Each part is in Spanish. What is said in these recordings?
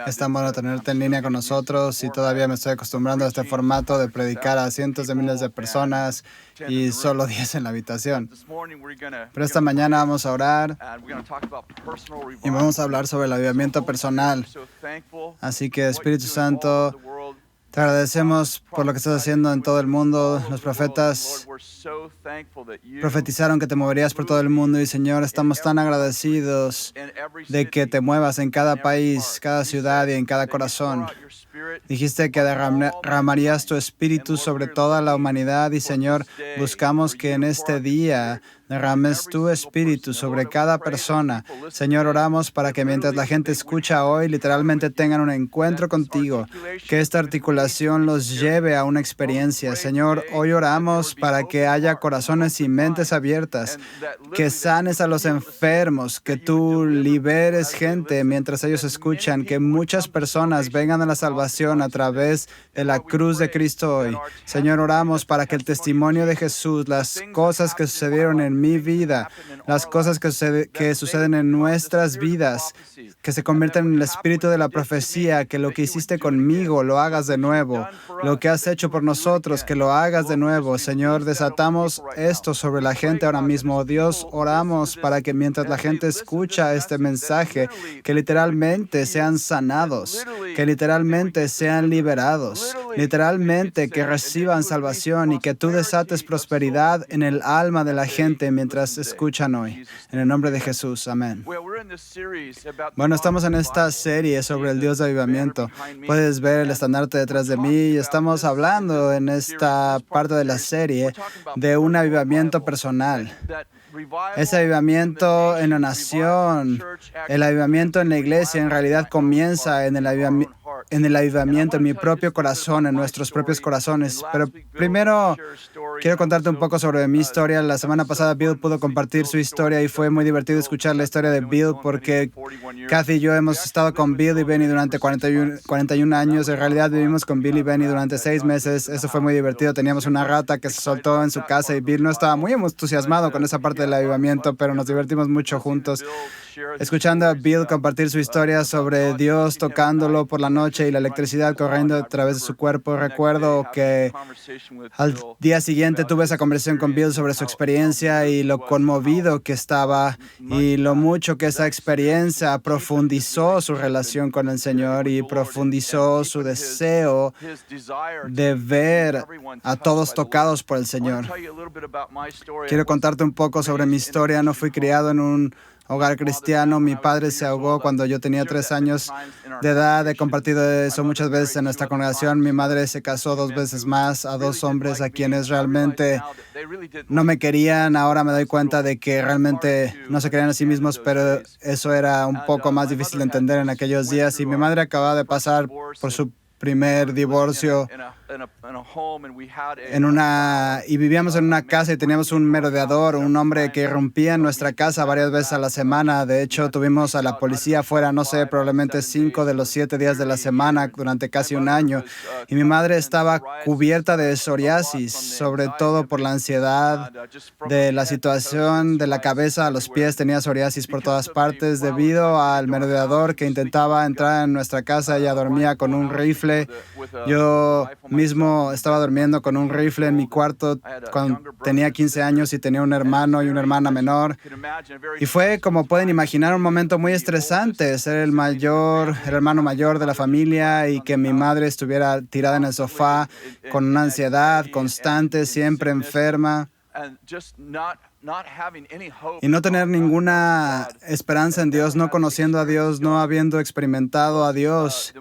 Es tan bueno tenerte en línea con nosotros y todavía me estoy acostumbrando a este formato de predicar a cientos de miles de personas y solo 10 en la habitación. Pero esta mañana vamos a orar y vamos a hablar sobre el avivamiento personal. Así que, Espíritu Santo, te agradecemos por lo que estás haciendo en todo el mundo. Los profetas profetizaron que te moverías por todo el mundo y, Señor, estamos tan agradecidos de que te muevas en cada país, cada ciudad y en cada corazón. Dijiste que derramarías tu espíritu sobre toda la humanidad y, Señor, buscamos que en este día derrames tu espíritu sobre cada persona. Señor, oramos para que mientras la gente escucha hoy, literalmente tengan un encuentro contigo, que esta articulación los lleve a una experiencia. Señor, hoy oramos para que haya corazones y mentes abiertas, que sanes a los enfermos, que tú liberes gente mientras ellos escuchan, que muchas personas vengan a la salvación a través de la cruz de Cristo hoy. Señor, oramos para que el testimonio de Jesús, las cosas que sucedieron en mi vida, las cosas que suceden en nuestras vidas, que se conviertan en el espíritu de la profecía, que lo que hiciste conmigo lo hagas de nuevo, lo que has hecho por nosotros, que lo hagas de nuevo. Señor, desatamos esto sobre la gente ahora mismo. Dios, oramos para que mientras la gente escucha este mensaje, que literalmente sean sanados, que literalmente sean liberados, literalmente que reciban salvación y que tú desates prosperidad en el alma de la gente mientras escuchan hoy. En el nombre de Jesús, amén. Bueno, estamos en esta serie sobre el Dios de avivamiento. Puedes ver el estandarte detrás de mí y estamos hablando en esta parte de la serie de un avivamiento personal. Ese avivamiento en la nación, el avivamiento en la iglesia, en realidad comienza en el avivamiento en mi propio corazón, en nuestros propios corazones. Pero primero quiero contarte un poco sobre mi historia. La semana pasada Bill pudo compartir su historia y fue muy divertido escuchar la historia de Bill porque Kathy y yo hemos estado con Bill y Benny durante 41 años. En realidad vivimos con Bill y Benny durante 6 meses. Eso fue muy divertido. Teníamos una rata que se soltó en su casa y Bill no estaba muy entusiasmado con esa parte del avivamiento, pero nos divertimos mucho juntos. Escuchando a Bill compartir su historia sobre Dios tocándolo por la noche y la electricidad corriendo a través de su cuerpo, recuerdo que al día siguiente tuve esa conversación con Bill sobre su experiencia y lo conmovido que estaba y lo mucho que esa experiencia profundizó su relación con el Señor y profundizó su deseo de ver a todos tocados por el Señor. Quiero contarte un poco sobre mi historia. No fui criado en un hogar cristiano. Mi padre se ahogó cuando yo tenía 3 años de edad. He compartido eso muchas veces en nuestra congregación. Mi madre se casó 2 veces más a 2 hombres a quienes realmente no me querían. Ahora me doy cuenta de que realmente no se querían a sí mismos, pero eso era un poco más difícil de entender en aquellos días. Y mi madre acababa de pasar por su primer divorcio y vivíamos en una casa y teníamos un merodeador, un hombre que irrumpía en nuestra casa varias veces a la semana. De hecho, tuvimos a la policía afuera, no sé, probablemente 5 de los 7 días de la semana durante casi un año. Y mi madre estaba cubierta de psoriasis, sobre todo por la ansiedad de la situación de la cabeza a los pies. Tenía psoriasis por todas partes debido al merodeador que intentaba entrar en nuestra casa. Ella dormía con un rifle. Yo mismo estaba durmiendo con un rifle en mi cuarto cuando tenía 15 años y tenía un hermano y una hermana menor. Y fue, como pueden imaginar, un momento muy estresante ser el hermano mayor de la familia y que mi madre estuviera tirada en el sofá con una ansiedad constante, siempre enferma. Y no tener ninguna esperanza en Dios, no conociendo a Dios, no habiendo experimentado a Dios.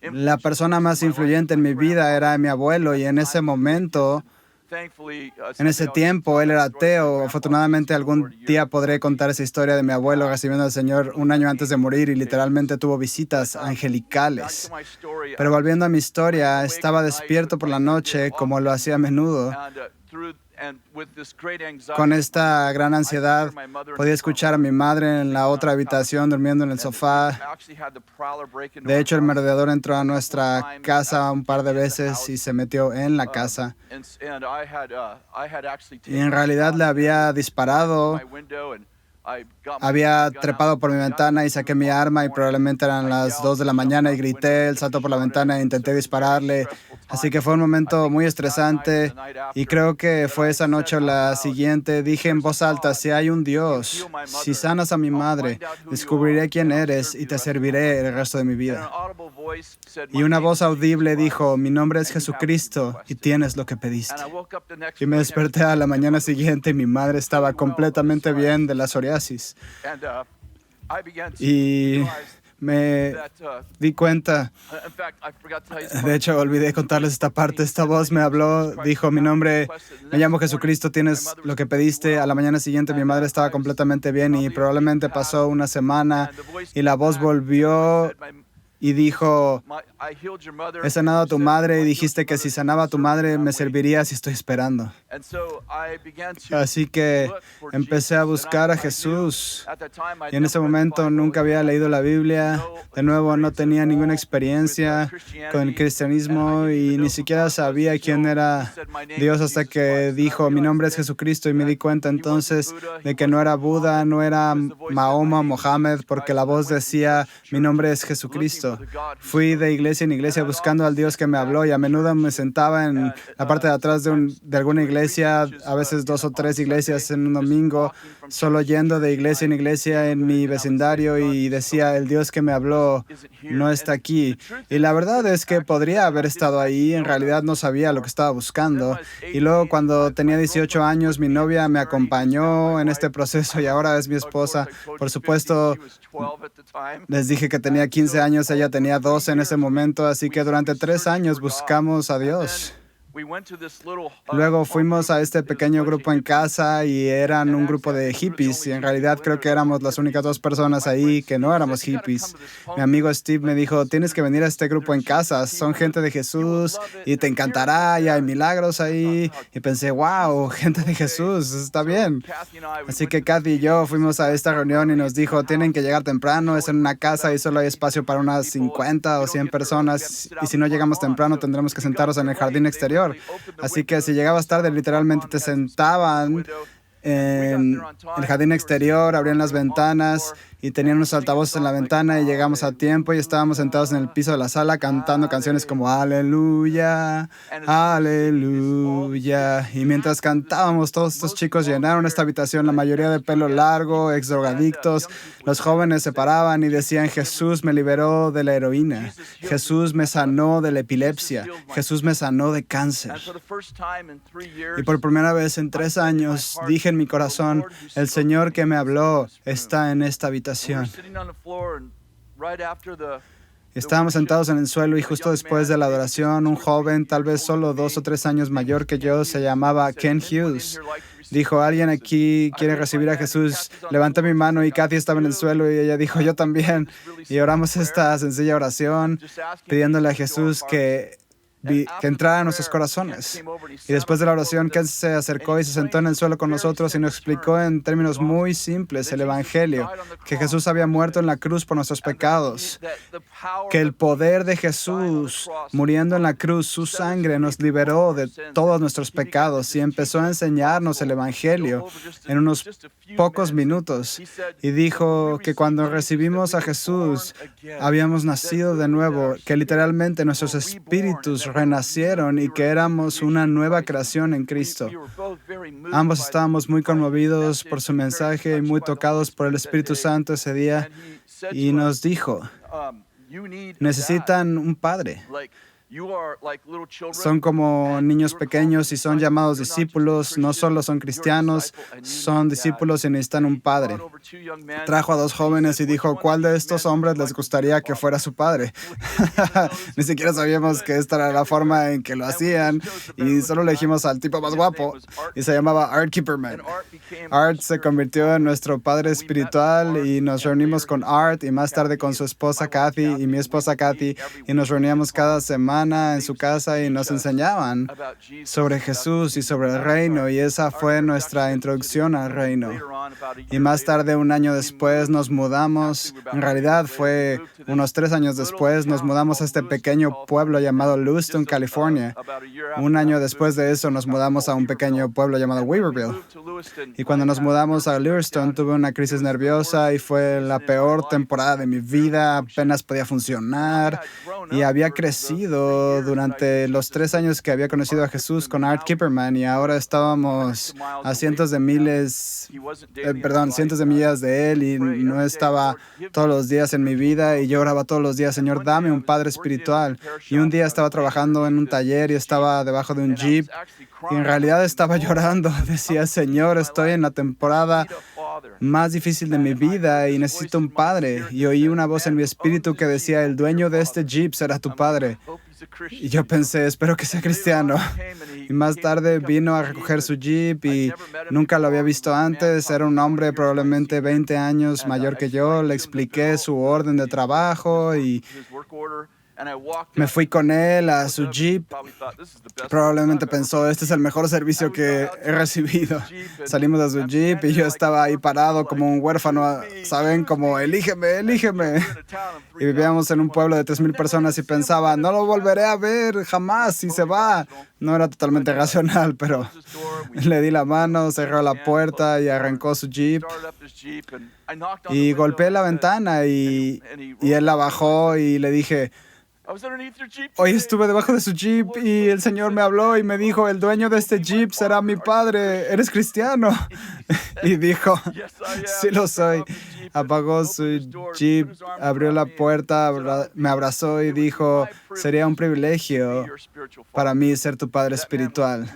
La persona más influyente en mi vida era mi abuelo y en ese momento, en ese tiempo, él era ateo. Afortunadamente, algún día podré contar esa historia de mi abuelo recibiendo al Señor un año antes de morir y literalmente tuvo visitas angelicales. Pero volviendo a mi historia, estaba despierto por la noche como lo hacía a menudo. Con esta gran ansiedad, podía escuchar a mi madre en la otra habitación durmiendo en el sofá. De hecho, el merodeador entró a nuestra casa un par de veces y se metió en la casa. Y en realidad le había disparado Había trepado por mi ventana y saqué mi arma y probablemente eran las 2 de la mañana y grité, él saltó por la ventana e intenté dispararle. Así que fue un momento muy estresante y creo que fue esa noche o la siguiente. Dije en voz alta, si hay un Dios, si sanas a mi madre, descubriré quién eres y te serviré el resto de mi vida. Y una voz audible dijo, mi nombre es Jesucristo y tienes lo que pediste. Y me desperté a la mañana siguiente y mi madre estaba completamente bien de la psoriasis. Y me di cuenta, de hecho olvidé contarles esta parte, esta voz me habló, dijo, mi nombre, me llamo Jesucristo, tienes lo que pediste. A la mañana siguiente mi madre estaba completamente bien y probablemente pasó una semana y la voz volvió y dijo, he sanado a tu madre y dijiste que si sanaba a tu madre me servirías y estoy esperando. Así que empecé a buscar a Jesús y en ese momento nunca había leído la Biblia. De nuevo, no tenía ninguna experiencia con el cristianismo y ni siquiera sabía quién era Dios hasta que dijo, mi nombre es Jesucristo, y me di cuenta entonces de que no era Buda, no era Mahoma, Mohammed, porque la voz decía, mi nombre es Jesucristo. Fui de iglesia en iglesia buscando al Dios que me habló y a menudo me sentaba en la parte de atrás de alguna iglesia, a veces 2 o 3 iglesias en un domingo, solo yendo de iglesia en iglesia en mi vecindario y decía, el Dios que me habló no está aquí. Y la verdad es que podría haber estado ahí, en realidad no sabía lo que estaba buscando. Y luego cuando tenía 18 años, mi novia me acompañó en este proceso y ahora es mi esposa. Por supuesto, les dije que tenía 15 años, ella tenía 12 en ese momento, así que durante 3 años buscamos a Dios. Luego fuimos a este pequeño grupo en casa y eran un grupo de hippies y en realidad creo que éramos las únicas 2 personas ahí que no éramos hippies. Mi amigo Steve me dijo, tienes que venir a este grupo en casa, son gente de Jesús y te encantará y hay milagros ahí. Y pensé, wow, gente de Jesús, está bien. Así que Kathy y yo fuimos a esta reunión y nos dijo, tienen que llegar temprano, es en una casa y solo hay espacio para unas 50 o 100 personas y si no llegamos temprano tendremos que sentarnos en el jardín exterior. Así que si llegabas tarde, literalmente te sentaban en el jardín exterior, abrían las ventanas y tenían unos altavoces en la ventana y llegamos a tiempo y estábamos sentados en el piso de la sala cantando canciones como Aleluya, Aleluya. Y mientras cantábamos, todos estos chicos llenaron esta habitación, la mayoría de pelo largo, ex drogadictos. Los jóvenes se paraban y decían, Jesús me liberó de la heroína, Jesús me sanó de la epilepsia, Jesús me sanó de cáncer. Y por primera vez en 3 años dije en mi corazón, el Señor que me habló está en esta habitación. Estábamos sentados en el suelo y justo después de la adoración, un joven, tal vez solo 2 o 3 años mayor que yo, se llamaba Ken Hughes. Dijo, ¿alguien aquí quiere recibir a Jesús? Levanté mi mano y Kathy estaba en el suelo y ella dijo, yo también. Y oramos esta sencilla oración pidiéndole a Jesús que entrara en nuestros corazones. Y después de la oración, Ken se acercó y se sentó en el suelo con nosotros y nos explicó en términos muy simples el Evangelio, que Jesús había muerto en la cruz por nuestros pecados, que el poder de Jesús muriendo en la cruz, su sangre nos liberó de todos nuestros pecados y empezó a enseñarnos el Evangelio en unos pocos minutos. Y dijo que cuando recibimos a Jesús, habíamos nacido de nuevo, que literalmente nuestros espíritus renacieron y que éramos una nueva creación en Cristo. Ambos estábamos muy conmovidos por su mensaje y muy tocados por el Espíritu Santo ese día y nos dijo, necesitan un padre. Son como niños pequeños y son llamados discípulos. No solo son cristianos, son discípulos y necesitan un padre. Trajo a 2 jóvenes y dijo, ¿cuál de estos hombres les gustaría que fuera su padre? Ni siquiera sabíamos que esta era la forma en que lo hacían y solo elegimos al tipo más guapo y se llamaba Art Kipperman. Art se convirtió en nuestro padre espiritual y nos reunimos con Art y más tarde con su esposa Kathy y mi esposa Kathy y nos reuníamos cada semana en su casa y nos enseñaban sobre Jesús y sobre el reino y esa fue nuestra introducción al reino. Y más tarde, un año después, nos mudamos. En realidad, fue unos 3 años después, nos mudamos a este pequeño pueblo llamado Lewiston, California. Un año después de eso, nos mudamos a un pequeño pueblo llamado Weaverville. Y cuando nos mudamos a Lewiston, tuve una crisis nerviosa y fue la peor temporada de mi vida. Apenas podía funcionar. Y había crecido durante los 3 años que había conocido a Jesús con Art Kipperman, y ahora estábamos a cientos de millas de él, y no estaba todos los días en mi vida, y yo oraba todos los días: Señor, dame un padre espiritual. Y un día estaba trabajando en un taller y estaba debajo de un jeep, y en realidad estaba llorando. Decía: Señor, estoy en la temporada más difícil de mi vida y necesito un padre. Y oí una voz en mi espíritu que decía: el dueño de este jeep será tu padre. Y yo pensé: espero que sea cristiano. Y más tarde vino a recoger su jeep y nunca lo había visto antes. Era un hombre probablemente 20 años mayor que yo. Le expliqué su orden de trabajo y me fui con él a su jeep. Probablemente pensó: este es el mejor servicio que he recibido. Salimos de su jeep y yo estaba ahí parado como un huérfano, ¿saben? Como: elígeme, elígeme. Y vivíamos en un pueblo de 3,000 personas y pensaba: no lo volveré a ver jamás si se va. No era totalmente racional, pero le di la mano, cerró la puerta y arrancó su jeep. Y golpeé la ventana y él la bajó y le dije: hoy estuve debajo de su jeep y el Señor me habló y me dijo: el dueño de este jeep será mi padre. ¿Eres cristiano? Y dijo: sí lo soy. Apagó su jeep, abrió la puerta, me abrazó y dijo: sería un privilegio para mí ser tu padre espiritual.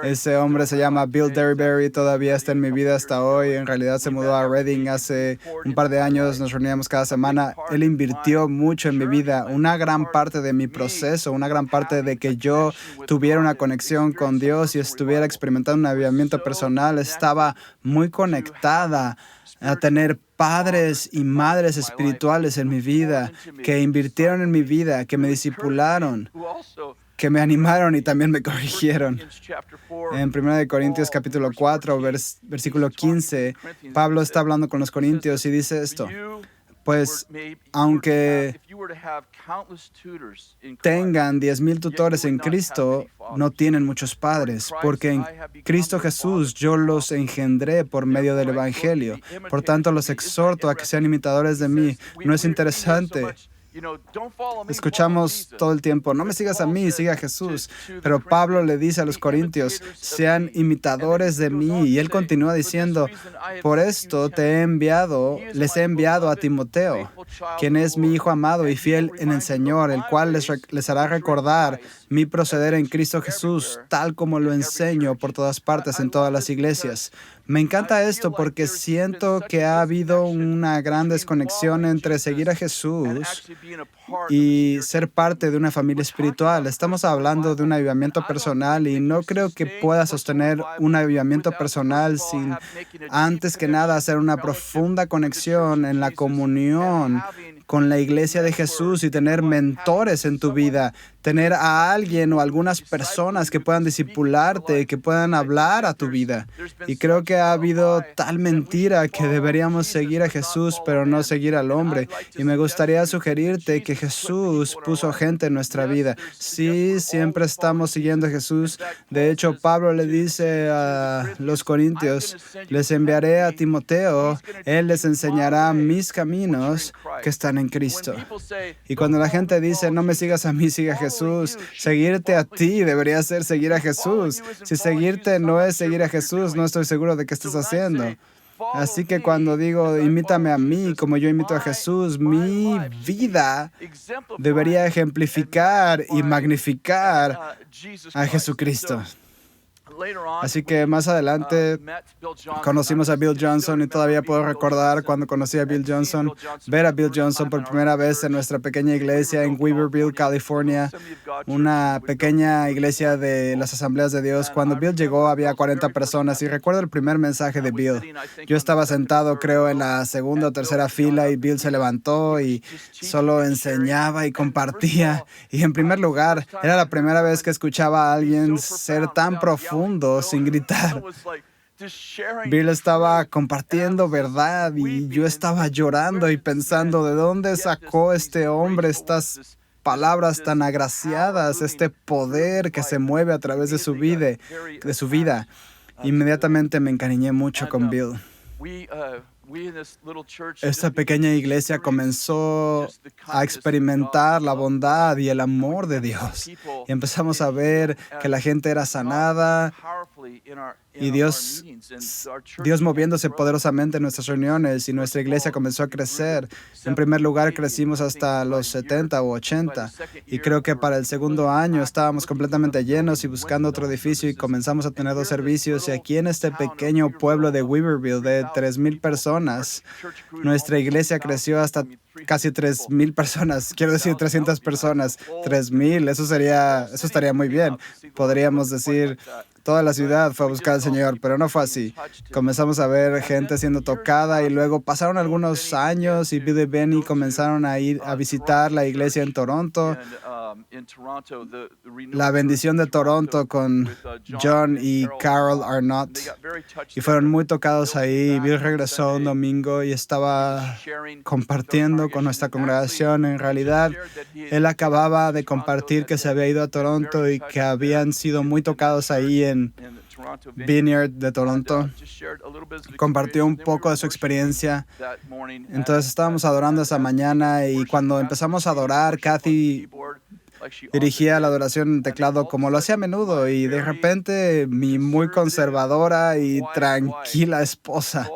Ese hombre se llama Bill Derryberry, todavía está en mi vida hasta hoy. En realidad se mudó a Redding hace un par de años, nos reuníamos cada semana. Él invirtió mucho en mi vida, una gran parte de mi proceso, una gran parte de que yo tuviera una conexión con Dios y estuviera experimentando un avivamiento personal. Estaba muy conectada a tener padres y madres espirituales en mi vida, que invirtieron en mi vida, que me discipularon, que me animaron y también me corrigieron. En 1 Corintios capítulo 4, versículo 15, Pablo está hablando con los corintios y dice esto: pues aunque tengan 10,000 tutores en Cristo, no tienen muchos padres, porque en Cristo Jesús yo los engendré por medio del Evangelio. Por tanto, los exhorto a que sean imitadores de mí. ¿No es interesante? Escuchamos todo el tiempo: no me sigas a mí, siga a Jesús. Pero Pablo le dice a los corintios: sean imitadores de mí. Y él continúa diciendo: por esto les he enviado a Timoteo, quien es mi hijo amado y fiel en el Señor, el cual les hará recordar mi proceder en Cristo Jesús, tal como lo enseño por todas partes en todas las iglesias. Me encanta esto porque siento que ha habido una gran desconexión entre seguir a Jesús y ser parte de una familia espiritual. Estamos hablando de un avivamiento personal y no creo que pueda sostener un avivamiento personal sin, antes que nada, hacer una profunda conexión en la comunión con la iglesia de Jesús y tener mentores en tu vida, tener a alguien o algunas personas que puedan discipularte, que puedan hablar a tu vida. Y creo que ha habido tal mentira que deberíamos seguir a Jesús, pero no seguir al hombre. Y me gustaría sugerirte que Jesús puso gente en nuestra vida. Sí, siempre estamos siguiendo a Jesús. De hecho, Pablo le dice a los corintios: les enviaré a Timoteo, él les enseñará mis caminos que están en Cristo. Y cuando la gente dice: no me sigas a mí, siga a Jesús, seguirte a ti debería ser seguir a Jesús. Si seguirte no es seguir a Jesús, no estoy seguro de qué estás haciendo. Así que cuando digo: imítame a mí como yo imito a Jesús, mi vida debería ejemplificar y magnificar a Jesucristo. Así que más adelante conocimos a Bill Johnson y todavía puedo recordar cuando conocí a Bill Johnson, ver a Bill Johnson por primera vez en nuestra pequeña iglesia en Weaverville, California, una pequeña iglesia de las Asambleas de Dios. Cuando Bill llegó había 40 personas y recuerdo el primer mensaje de Bill. Yo estaba sentado, creo, en la segunda o tercera fila y Bill se levantó y solo enseñaba y compartía. Y en primer lugar, era la primera vez que escuchaba a alguien ser tan profundo sin gritar. Bill estaba compartiendo verdad y yo estaba llorando y pensando, ¿de dónde sacó este hombre estas palabras tan agraciadas, este poder que se mueve a través de su vida? Inmediatamente me encariñé mucho con Bill. Esta pequeña iglesia comenzó a experimentar la bondad y el amor de Dios. Y empezamos a ver que la gente era sanada y Dios moviéndose poderosamente en nuestras reuniones, y nuestra iglesia comenzó a crecer. En primer lugar, crecimos hasta los 70 o 80, y creo que para el segundo año estábamos completamente llenos y buscando otro edificio, y comenzamos a tener 2 servicios. Y aquí en este pequeño pueblo de Weaverville de 3,000 personas, nuestra iglesia creció hasta casi 3,000 personas. Quiero decir 300 personas. 3,000, eso estaría muy bien. Podríamos decir toda la ciudad fue a buscar al Señor, pero no fue así. Comenzamos a ver gente siendo tocada, y luego pasaron algunos años y Bill y Benny comenzaron a ir a visitar la iglesia en Toronto. La bendición de Toronto con John y Carol Arnott, y fueron muy tocados ahí. Bill regresó un domingo y estaba compartiendo con nuestra congregación. En realidad, él acababa de compartir que se había ido a Toronto y que habían sido muy tocados ahí en Vineyard de Toronto. Compartió un poco de su experiencia. Entonces estábamos adorando esa mañana, y cuando empezamos a adorar, Kathy dirigía la adoración en teclado como lo hacía a menudo, y de repente mi muy conservadora y tranquila esposa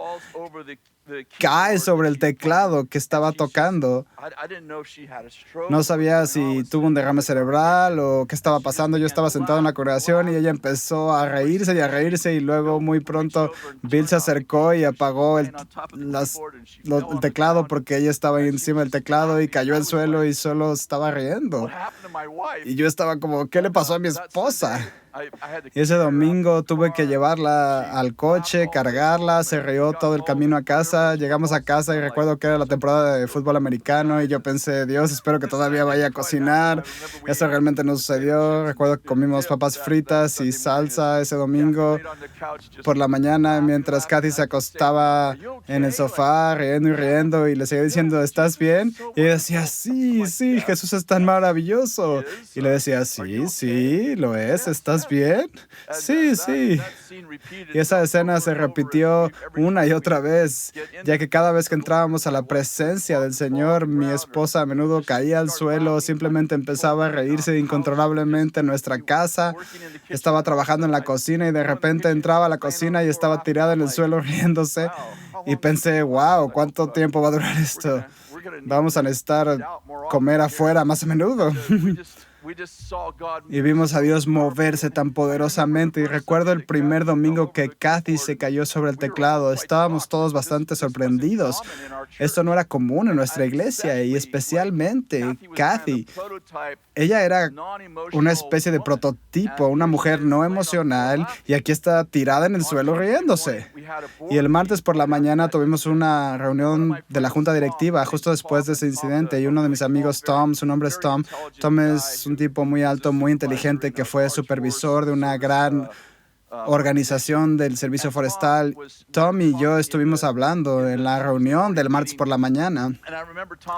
cae sobre el teclado que estaba tocando. No sabía si tuvo un derrame cerebral o qué estaba pasando. Yo estaba sentado en la congregación y ella empezó a reírse, y luego muy pronto Bill se acercó y apagó el teclado porque ella estaba encima del teclado, y cayó al suelo y solo estaba riendo. Y yo estaba como, ¿qué le pasó a mi esposa? Y ese domingo tuve que llevarla al coche, cargarla, se rió todo el camino a casa. Llegamos a casa y recuerdo que era la temporada de fútbol americano, y yo pensé, Dios, espero que todavía vaya a cocinar. Eso realmente no sucedió. Recuerdo que comimos papas fritas y salsa ese domingo por la mañana, mientras Kathy se acostaba en el sofá riendo, y le seguía diciendo, ¿estás bien? Y ella decía, sí, Jesús es tan maravilloso. Y le decía, sí, lo es, ¿estás bien? Sí. Y esa escena se repitió una y otra vez, ya que cada vez que entrábamos a la presencia del Señor, mi esposa a menudo caía al suelo, simplemente empezaba a reírse incontrolablemente en nuestra casa. Estaba trabajando en la cocina y de repente entraba a la cocina y estaba tirada en el suelo riéndose. Y pensé, wow, ¿cuánto tiempo va a durar esto? Vamos a necesitar comer afuera más a menudo. Y vimos a Dios moverse tan poderosamente. Y recuerdo el primer domingo que Kathy se cayó sobre el teclado. Estábamos todos bastante sorprendidos. Esto no era común en nuestra iglesia, y especialmente Kathy. Ella era una especie de prototipo, una mujer no emocional, y aquí está tirada en el suelo riéndose. Y el martes por la mañana tuvimos una reunión de la junta directiva justo después de ese incidente, y uno de mis amigos, Tom, su nombre es Tom. Tom es un tipo muy alto, muy inteligente, que fue supervisor de una gran organización del servicio forestal. Tom y yo estuvimos hablando en la reunión del martes por la mañana,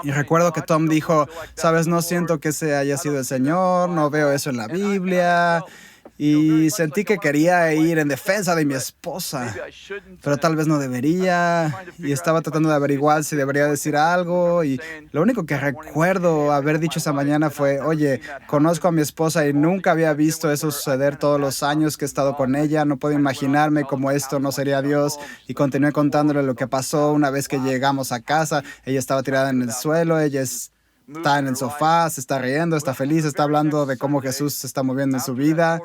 y recuerdo que Tom dijo, sabes, no siento que ese haya sido el Señor, no veo eso en la Biblia. Y sentí que quería ir en defensa de mi esposa, pero tal vez no debería. Y estaba tratando de averiguar si debería decir algo. Y lo único que recuerdo haber dicho esa mañana fue, oye, conozco a mi esposa y nunca había visto eso suceder todos los años que he estado con ella. No puedo imaginarme cómo esto no sería Dios. Y continué contándole lo que pasó una vez que llegamos a casa. Ella estaba tirada en el suelo, ella está en el sofá, se está riendo, está feliz, está hablando de cómo Jesús se está moviendo en su vida.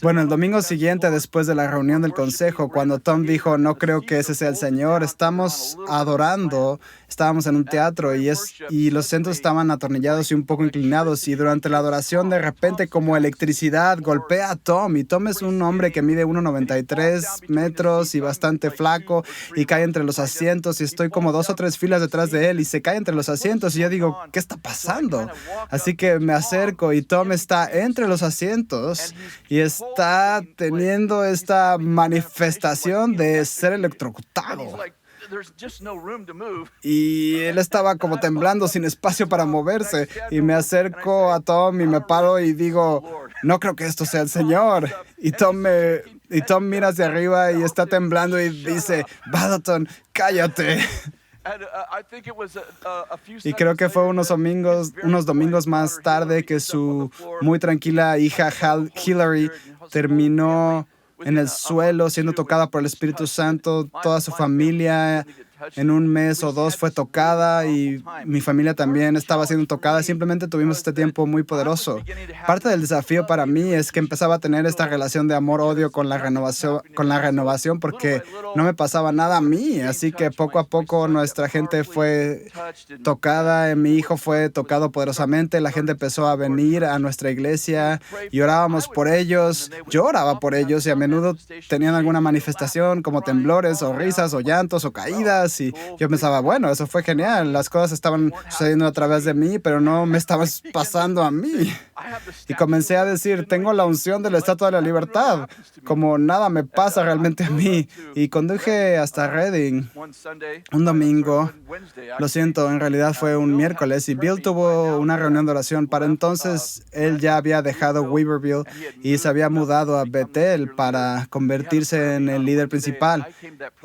Bueno, el domingo siguiente, después de la reunión del consejo, cuando Tom dijo, no creo que ese sea el Señor, estamos adorando, estábamos en un teatro y los centros estaban atornillados y un poco inclinados, y durante la adoración, de repente, como electricidad, golpea a Tom, y Tom es un hombre que mide 1,93 metros y bastante flaco, y cae entre los asientos, y estoy como 2 o 3 filas detrás de él, y se cae entre los asientos, y yo digo, ¿qué está pasando? Así que me acerco y Tom está entre los asientos y está teniendo esta manifestación de ser electrocutado. Y él estaba como temblando sin espacio para moverse. Y me acerco a Tom y me paro y digo, no creo que esto sea el Señor. Y Tom mira hacia arriba y está temblando y dice, Vallotton, cállate. Y creo que fue unos domingos más tarde que su muy tranquila hija Hillary terminó en el suelo siendo tocada por el Espíritu Santo. Toda su familia en un mes o dos fue tocada y mi familia también estaba siendo tocada. Simplemente tuvimos este tiempo muy poderoso. Parte del desafío para mí es que empezaba a tener esta relación de amor-odio con la renovación porque no me pasaba nada a mí. Así que poco a poco nuestra gente fue tocada. Mi hijo fue tocado poderosamente. La gente empezó a venir a nuestra iglesia y orábamos por ellos. Yo oraba por ellos y a menudo tenían alguna manifestación como temblores o risas o llantos o caídas. Y yo pensaba, bueno, eso fue genial. Las cosas estaban sucediendo a través de mí, pero no me estaban pasando a mí. Y comencé a decir, tengo la unción de la Estatua de la Libertad, como nada me pasa realmente a mí. Y conduje hasta Redding un domingo. Lo siento, en realidad fue un miércoles y Bill tuvo una reunión de oración. Para entonces, él ya había dejado Weaverville y se había mudado a Bethel para convertirse en el líder principal.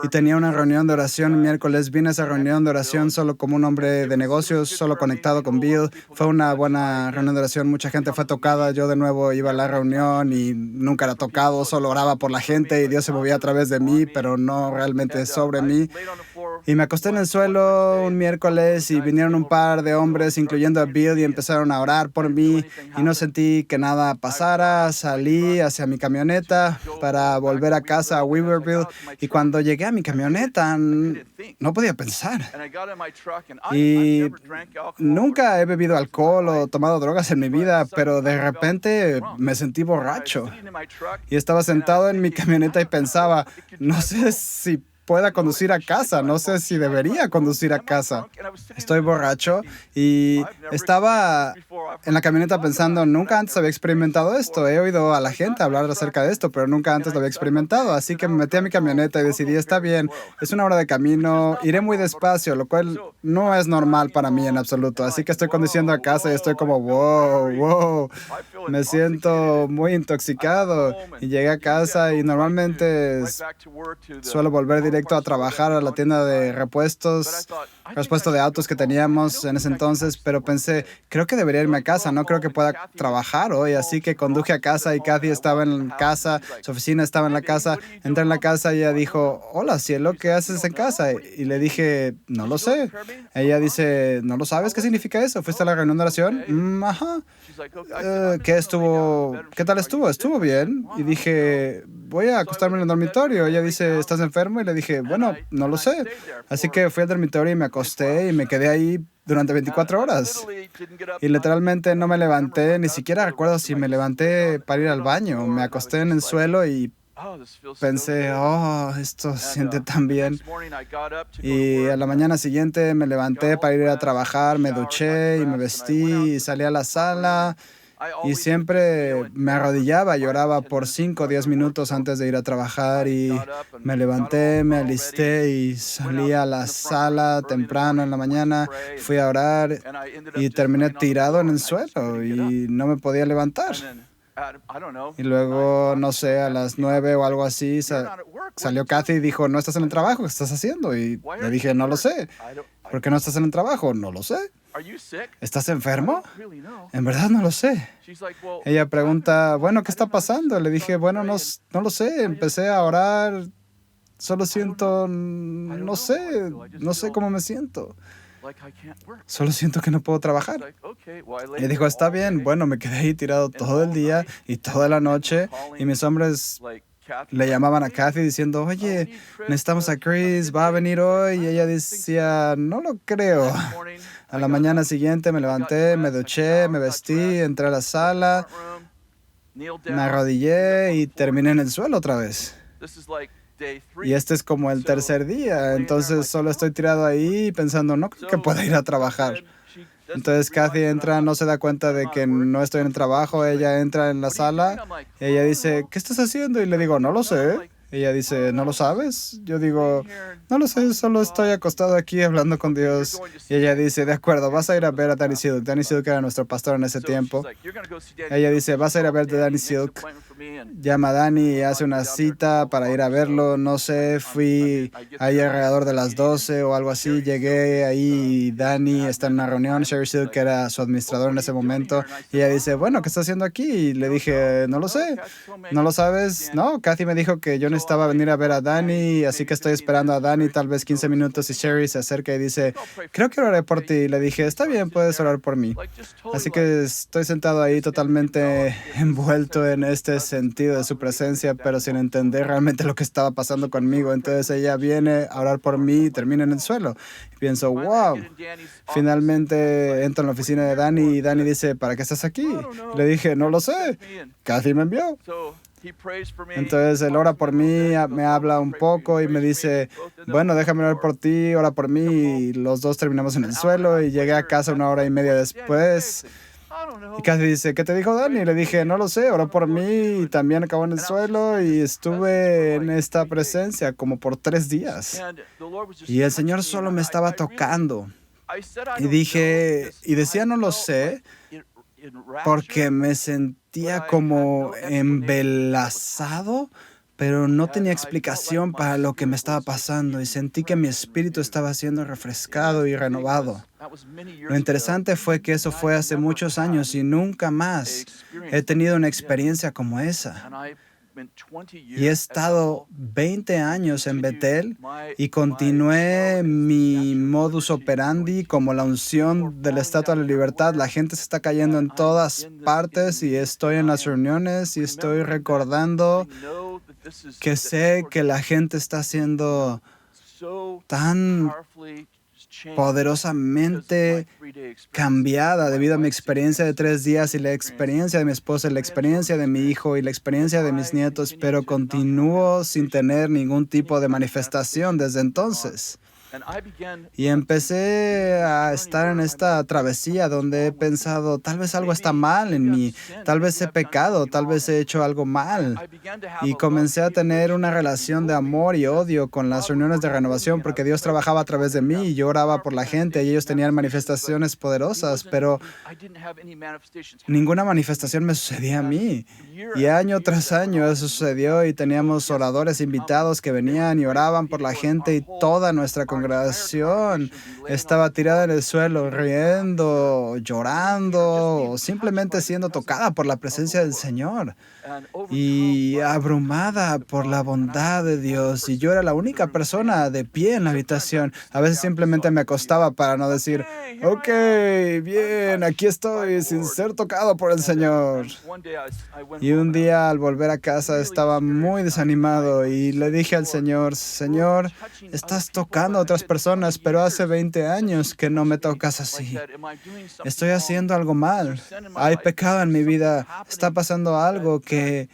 Y tenía una reunión de oración el miércoles. Vine a esa reunión de oración solo como un hombre de negocios, solo conectado con Bill. Fue una buena reunión de oración. Mucha gente fue tocada. Yo de nuevo iba a la reunión y nunca era tocado. Solo oraba por la gente y Dios se movía a través de mí, pero no realmente sobre mí. Y me acosté en el suelo un miércoles y vinieron un par de hombres, incluyendo a Bill, y empezaron a orar por mí y no sentí que nada pasara. Salí hacia mi camioneta para volver a casa a Weaverville y cuando llegué a mi camioneta no podía pensar. Y nunca he bebido alcohol o tomado drogas en mi vida, pero de repente me sentí borracho. Y estaba sentado en mi camioneta y pensaba, no sé si pueda conducir a casa, no sé si debería conducir a casa. Estoy borracho y estaba en la camioneta pensando, nunca antes había experimentado esto. He oído a la gente hablar acerca de esto, pero nunca antes lo había experimentado. Así que me metí a mi camioneta y decidí, está bien, es una hora de camino, iré muy despacio, lo cual no es normal para mí en absoluto. Así que estoy conduciendo a casa y estoy como, wow, me siento muy intoxicado. Y llegué a casa y normalmente suelo volver directo a trabajar a la tienda de repuesto de autos que teníamos en ese entonces, pero pensé, creo que debería irme a casa, no creo que pueda trabajar hoy, así que conduje a casa y Kathy estaba en casa, su oficina estaba en la casa, entré en la casa y ella dijo, hola cielo, ¿qué haces en casa? Y le dije, no lo sé. Ella dice, ¿no lo sabes? ¿Qué significa eso? ¿Fuiste a la reunión de oración? Ajá. ¿Qué tal estuvo? Estuvo bien. Y dije, voy a acostarme en el dormitorio. Ella dice, ¿estás enfermo? Y le dije, bueno, no lo sé. Así que fui al dormitorio y me acosté y me quedé ahí durante 24 horas. Y literalmente no me levanté, ni siquiera recuerdo si me levanté para ir al baño. Me acosté en el suelo y pensé, esto se siente tan bien. Y a la mañana siguiente me levanté para ir a trabajar, me duché y me vestí y salí a la sala. Y siempre me arrodillaba y oraba por 5 o 10 minutos antes de ir a trabajar y me levanté, me alisté y salí a la sala temprano en la mañana, fui a orar y terminé tirado en el suelo y no me podía levantar. Y luego, no sé, a las 9 o algo así, salió Kathy y dijo, ¿no estás en el trabajo? ¿Qué estás haciendo? Y le dije, no lo sé. ¿Por qué no estás en el trabajo? No lo sé. ¿Estás enfermo? En verdad no lo sé. Ella pregunta, bueno, ¿qué está pasando? Le dije, bueno, no lo sé. Empecé a orar. Solo siento, no sé cómo me siento. Solo siento que no puedo trabajar. Y dijo, está bien. Bueno, me quedé ahí tirado todo el día y toda la noche. Y mis hombres le llamaban a Kathy diciendo, oye, necesitamos a Chris, va a venir hoy. Y ella decía, no lo creo. A la mañana siguiente me levanté, me duché, me vestí, entré a la sala, me arrodillé y terminé en el suelo otra vez. Y este es como el tercer día, entonces solo estoy tirado ahí pensando, no creo que pueda ir a trabajar. Entonces Kathy entra, no se da cuenta de que no estoy en el trabajo. Ella entra en la sala. Ella dice, ¿qué estás haciendo? Y le digo, no lo sé. Ella dice, ¿no lo sabes? Yo digo, no lo sé, solo estoy acostado aquí hablando con Dios. Y ella dice, de acuerdo, vas a ir a ver a Danny Silk. Danny Silk era nuestro pastor en ese tiempo. Ella dice, vas a ir a ver a Danny Silk. Llama a Danny y hace una cita para ir a verlo. No sé, fui ahí alrededor de las 12 o algo así. Llegué ahí y Danny está en una reunión. Sherry Silk, que era su administrador en ese momento. Y ella dice, bueno, ¿qué está haciendo aquí? Y le dije, no lo sé. ¿No lo sabes? No, Kathy me dijo que yo necesitaba venir a ver a Danny, así que estoy esperando a Danny tal vez 15 minutos y Sherry se acerca y dice, creo que oraré por ti. Y le dije, está bien, puedes orar por mí. Así que estoy sentado ahí totalmente envuelto en este sentido de su presencia, pero sin entender realmente lo que estaba pasando conmigo. Entonces ella viene a orar por mí y termina en el suelo. Y pienso, wow. Finalmente entro en la oficina de Danny y Danny dice, ¿para qué estás aquí? Y le dije, no lo sé. Kathy me envió. Entonces él ora por mí, me habla un poco y me dice, bueno, déjame orar por ti, ora por mí. Y los dos terminamos en el suelo y llegué a casa 1 hora y media después. Y Kathy dice, ¿qué te dijo Danny? Y le dije, no lo sé, oró por mí y también acabó en el suelo y estuve en esta presencia como por 3 días. Y el Señor solo me estaba tocando. Y dije, y decía, no lo sé, porque me sentía como embelesado, pero no tenía explicación para lo que me estaba pasando y sentí que mi espíritu estaba siendo refrescado y renovado. Lo interesante fue que eso fue hace muchos años y nunca más he tenido una experiencia como esa. Y he estado 20 años en Bethel y continué mi modus operandi como la unción de la Estatua de la Libertad. La gente se está cayendo en todas partes y estoy en las reuniones y estoy recordando que sé que la gente está siendo tan poderosamente cambiada debido a mi experiencia de 3 días y la experiencia de mi esposa, la experiencia de mi hijo y la experiencia de mis nietos, pero continúo sin tener ningún tipo de manifestación desde entonces. Y empecé a estar en esta travesía donde he pensado, tal vez algo está mal en mí, tal vez he pecado, tal vez he hecho algo mal. Y comencé a tener una relación de amor y odio con las reuniones de renovación porque Dios trabajaba a través de mí y yo oraba por la gente y ellos tenían manifestaciones poderosas, pero ninguna manifestación me sucedía a mí. Y año tras año eso sucedió y teníamos oradores invitados que venían y oraban por la gente y toda nuestra congregación estaba tirada en el suelo, riendo, llorando o simplemente siendo tocada por la presencia del Señor y abrumada por la bondad de Dios. Y yo era la única persona de pie en la habitación. A veces simplemente me acostaba para no decir, ok, bien, aquí estoy sin ser tocado por el Señor. Y un día al volver a casa estaba muy desanimado y le dije al Señor, Señor, estás tocando a otras personas, pero hace 20 años que no me tocas así. Estoy haciendo algo mal. Hay pecado en mi vida. Está pasando algo que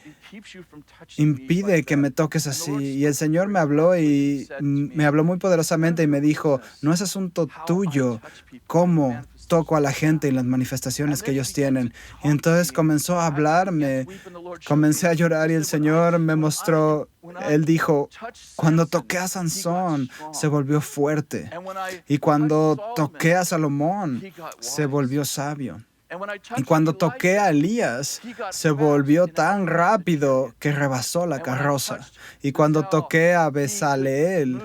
impide que me toques así. Y el Señor me habló y me habló muy poderosamente y me dijo, no es asunto tuyo cómo toco a la gente y las manifestaciones que ellos tienen. Y entonces comenzó a hablarme, comencé a llorar y el Señor me mostró, Él dijo, cuando toqué a Sansón, se volvió fuerte. Y cuando toqué a Salomón, se volvió sabio. Y cuando toqué a Elías, se volvió tan rápido que rebasó la carroza. Y cuando toqué a Bezaleel,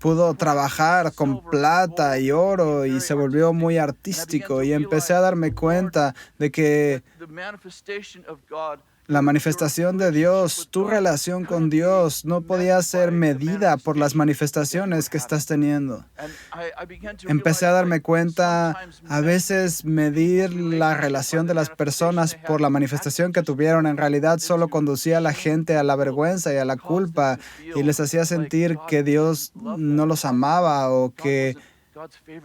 pudo trabajar con plata y oro y se volvió muy artístico. Y empecé a darme cuenta de que la manifestación de Dios, tu relación con Dios, no podía ser medida por las manifestaciones que estás teniendo. Empecé a darme cuenta, a veces medir la relación de las personas por la manifestación que tuvieron, en realidad solo conducía a la gente a la vergüenza y a la culpa y les hacía sentir que Dios no los amaba o que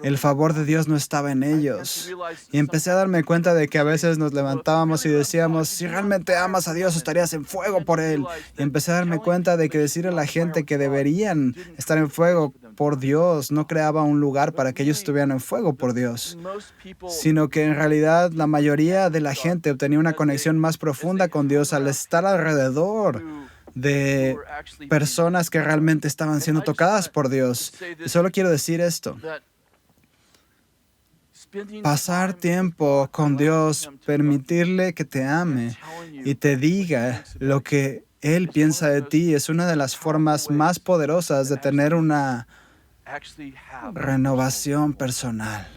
el favor de Dios no estaba en ellos. Y empecé a darme cuenta de que a veces nos levantábamos y decíamos, si realmente amas a Dios, estarías en fuego por Él. Y empecé a darme cuenta de que decir a la gente que deberían estar en fuego por Dios, no creaba un lugar para que ellos estuvieran en fuego por Dios, sino que en realidad la mayoría de la gente obtenía una conexión más profunda con Dios al estar alrededor de personas que realmente estaban siendo tocadas por Dios. Y solo quiero decir esto. Pasar tiempo con Dios, permitirle que te ame y te diga lo que Él piensa de ti, es una de las formas más poderosas de tener una renovación personal.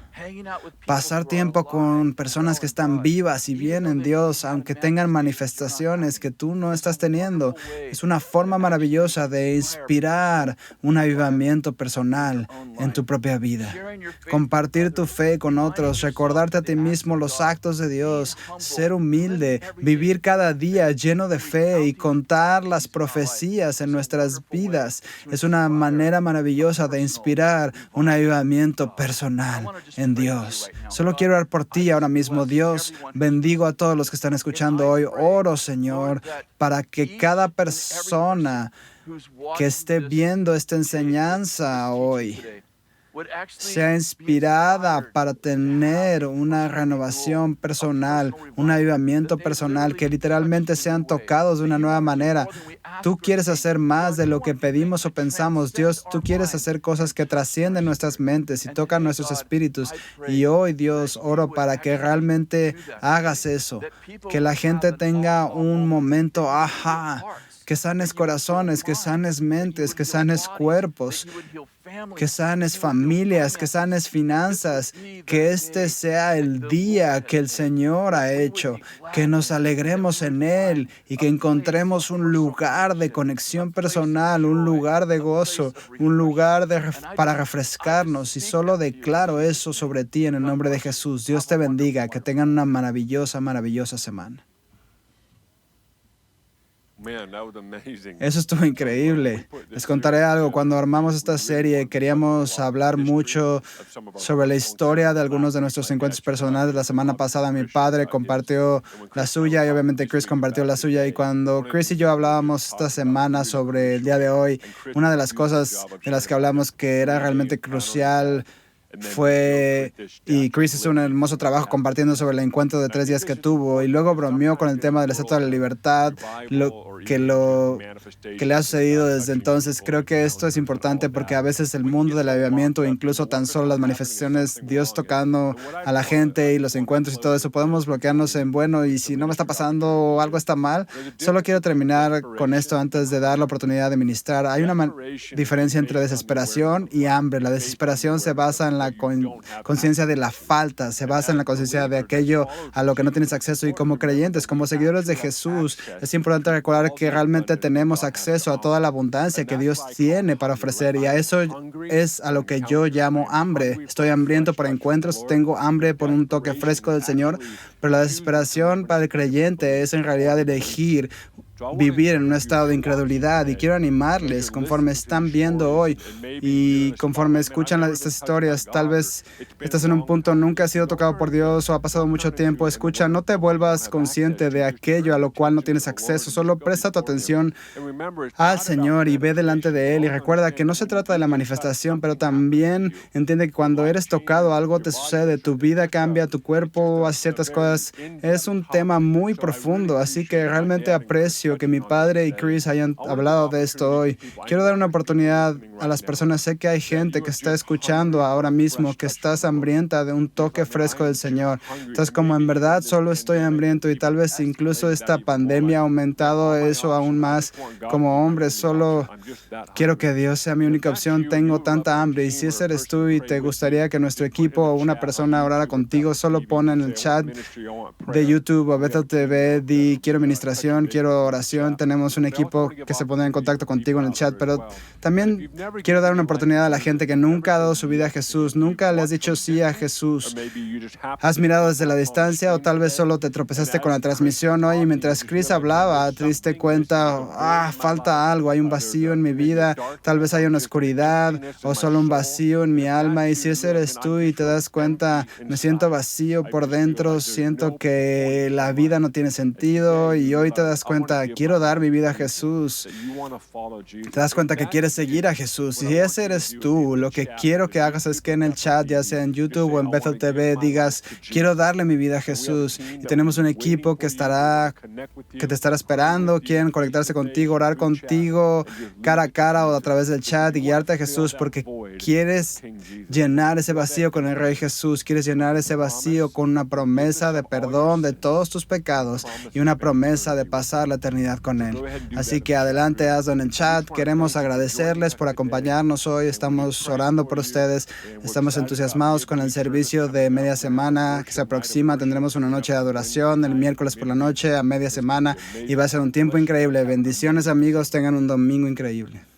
Pasar tiempo con personas que están vivas y bien en Dios, aunque tengan manifestaciones que tú no estás teniendo, es una forma maravillosa de inspirar un avivamiento personal en tu propia vida. Compartir tu fe con otros, recordarte a ti mismo los actos de Dios, ser humilde, vivir cada día lleno de fe y contar las profecías en nuestras vidas es una manera maravillosa de inspirar un avivamiento personal en Dios. Solo quiero orar por ti ahora mismo, Dios. Bendigo a todos los que están escuchando hoy. Oro, Señor, para que cada persona que esté viendo esta enseñanza hoy sea inspirada para tener una renovación personal, un avivamiento personal, que literalmente sean tocados de una nueva manera. Tú quieres hacer más de lo que pedimos o pensamos. Dios, tú quieres hacer cosas que trascienden nuestras mentes y tocan nuestros espíritus. Y hoy, Dios, oro para que realmente hagas eso, que la gente tenga un momento, ajá, que sanes corazones, que sanes mentes, que sanes cuerpos, que sanes familias, que sanes finanzas, que este sea el día que el Señor ha hecho, que nos alegremos en Él y que encontremos un lugar de conexión personal, un lugar de gozo, un lugar para refrescarnos. Y solo declaro eso sobre ti en el nombre de Jesús. Dios te bendiga, que tengan una maravillosa, maravillosa semana. Eso estuvo increíble. Les contaré algo. Cuando armamos esta serie, queríamos hablar mucho sobre la historia de algunos de nuestros encuentros personales. La semana pasada mi padre compartió la suya y obviamente Chris compartió la suya. Y cuando Chris y yo hablábamos esta semana sobre el día de hoy, una de las cosas de las que hablamos que era realmente crucial y Chris hizo un hermoso trabajo compartiendo sobre el encuentro de 3 días que tuvo, y luego bromeó con el tema de la Estatua de la Libertad, lo que le ha sucedido desde entonces. Creo que esto es importante porque a veces el mundo del avivamiento, incluso tan solo las manifestaciones, Dios tocando a la gente y los encuentros y todo eso, podemos bloquearnos en, bueno, y si no me está pasando o algo está mal. Solo quiero terminar con esto antes de dar la oportunidad de ministrar. Hay una diferencia entre desesperación y hambre. La desesperación se basa en la conciencia de la falta, se basa en la conciencia de aquello a lo que no tienes acceso, y como creyentes, como seguidores de Jesús, es importante recordar que realmente tenemos acceso a toda la abundancia que Dios tiene para ofrecer, y a eso es a lo que yo llamo hambre. Estoy hambriento por encuentros, tengo hambre por un toque fresco del Señor, pero la desesperación para el creyente es en realidad elegir vivir en un estado de incredulidad. Y quiero animarles, conforme están viendo hoy y conforme escuchan estas historias, tal vez estás en un punto, nunca has sido tocado por Dios o ha pasado mucho tiempo. Escucha, no te vuelvas consciente de aquello a lo cual no tienes acceso. Solo presta tu atención al Señor y ve delante de Él, y recuerda que no se trata de la manifestación, pero también entiende que cuando eres tocado, algo te sucede, tu vida cambia, tu cuerpo hace ciertas cosas. Es un tema muy profundo, así que realmente aprecio que mi padre y Chris hayan hablado de esto hoy. Quiero dar una oportunidad a las personas. Sé que hay gente que está escuchando ahora mismo, que estás hambrienta de un toque fresco del Señor. Entonces, como en verdad solo estoy hambriento, y tal vez incluso esta pandemia ha aumentado eso aún más, como hombre, solo quiero que Dios sea mi única opción. Tengo tanta hambre, y si ese eres tú y te gustaría que nuestro equipo o una persona orara contigo, solo pon en el chat de YouTube o Bethel TV, di quiero ministración, quiero oración. Tenemos un equipo que se pondrá en contacto contigo en el chat, pero también quiero dar una oportunidad a la gente que nunca ha dado su vida a Jesús, nunca le has dicho sí a Jesús. Has mirado desde la distancia, o tal vez solo te tropezaste con la transmisión hoy, y mientras Chris hablaba, te diste cuenta, falta algo, hay un vacío en mi vida, tal vez hay una oscuridad o solo un vacío en mi alma. Y si ese eres tú y te das cuenta, me siento vacío por dentro, siento que la vida no tiene sentido, y hoy te das cuenta quiero dar mi vida a Jesús. Te das cuenta que quieres seguir a Jesús. Si ese eres tú, lo que quiero que hagas es que en el chat, ya sea en YouTube o en Bethel TV, digas, quiero darle mi vida a Jesús. Y tenemos un equipo que te estará esperando, quieren conectarse contigo, orar contigo cara a cara o a través del chat y guiarte a Jesús porque quieres llenar ese vacío con el Rey Jesús, quieres llenar ese vacío con una promesa de perdón de todos tus pecados y una promesa de pasar la eternidad con Él. Así que adelante, hazlo en el chat. Queremos agradecerles por acompañarnos hoy. Estamos orando por ustedes. Estamos entusiasmados con el servicio de media semana que se aproxima. Tendremos una noche de adoración el miércoles por la noche a media semana y va a ser un tiempo increíble. Bendiciones, amigos. Tengan un domingo increíble.